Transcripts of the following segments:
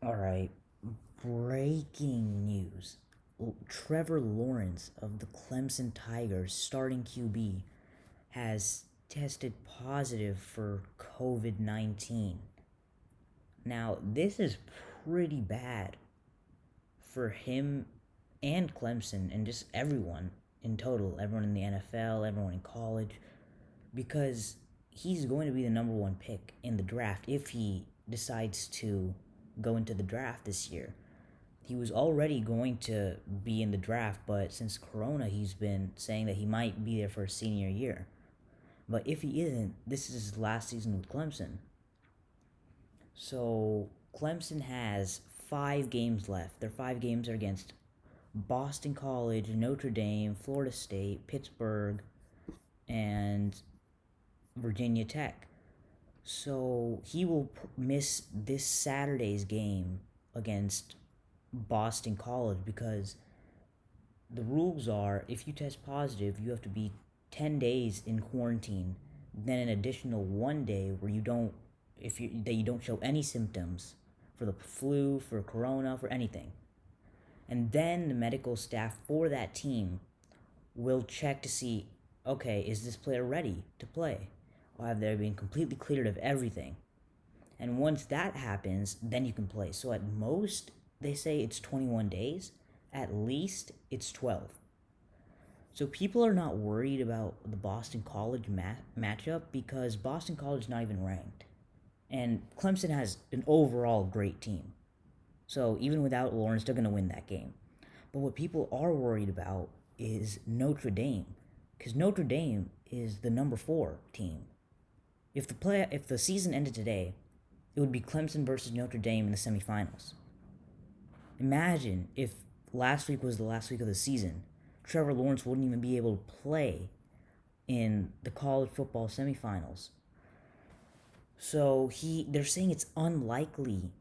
Alright, breaking news. Trevor Lawrence of the Clemson Tigers, starting QB, has tested positive for COVID-19. Now, this is pretty bad for him and Clemson and just everyone in total, everyone in the NFL, everyone in college, because he's going to be the number one pick in the draft if he decides to go into the draft this year. He was already going to be in the draft, but since Corona, he's been saying that he might be there for his senior year. But if he isn't, this is his last season with Clemson. So Clemson has 5 games left. Their 5 games are against Boston College, Notre Dame, Florida State, Pittsburgh, and Virginia Tech. So he will miss this Saturday's game against Boston College because the rules are if you test positive, you have to be 10 days in quarantine, then an additional 1 day where you don't show any symptoms for the flu, for corona, for anything. And then the medical staff for that team will check to see, okay, is this player ready to play? Or have they been completely cleared of everything? And once that happens, then you can play. So at most, they say it's 21 days. At least, it's 12. So people are not worried about the Boston College matchup because Boston College is not even ranked. And Clemson has an overall great team. So even without Lawrence, they're going to win that game. But what people are worried about is Notre Dame. Because Notre Dame is the number 4 team. If the season ended today, it would be Clemson versus Notre Dame in the semifinals. Imagine if last week was the last week of the season, Trevor Lawrence wouldn't even be able to play in the college football semifinals. So they're saying it's unlikely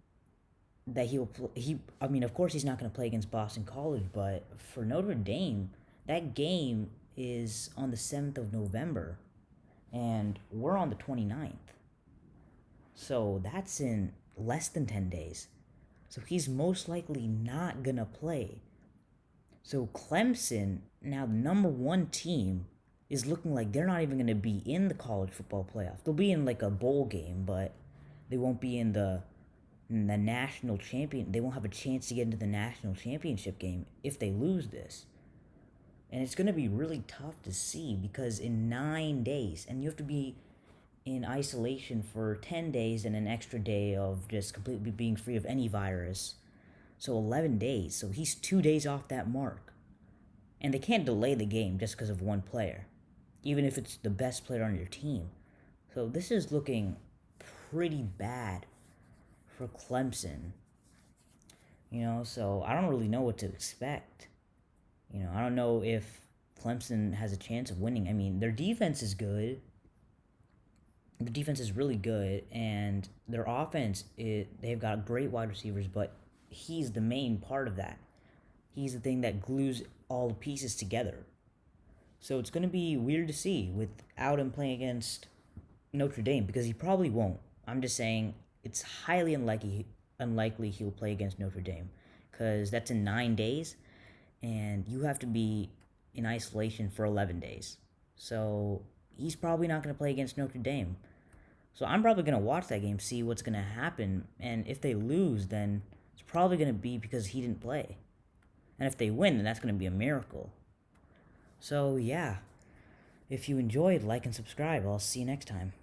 that of course he's not going to play against Boston College, but for Notre Dame, that game is on the 7th of November, and we're on the 29th. So that's in less than 10 days. So he's most likely not going to play. So Clemson, now the number 1 team, is looking like they're not even going to be in the college football playoff. They'll be in like a bowl game, but they won't be in the national champion. They won't have a chance to get into the national championship game if they lose this. And it's going to be really tough to see because in 9 days, and you have to be in isolation for 10 days and an extra day of just completely being free of any virus. So 11 days. So he's 2 days off that mark. And they can't delay the game just because of one player, even if it's the best player on your team. So this is looking pretty bad for Clemson. So I don't really know what to expect. I don't know if Clemson has a chance of winning. I mean, their defense is good. The defense is really good, and their offense, they've got great wide receivers, but he's the main part of that. He's the thing that glues all the pieces together. So it's going to be weird to see without him playing against Notre Dame, because he probably won't. I'm just saying it's highly unlikely he'll play against Notre Dame, because that's in 9 days, and you have to be in isolation for 11 days. So he's probably not going to play against Notre Dame. So I'm probably going to watch that game, see what's going to happen. And if they lose, then it's probably going to be because he didn't play. And if they win, then that's going to be a miracle. So yeah, if you enjoyed, like and subscribe. I'll see you next time.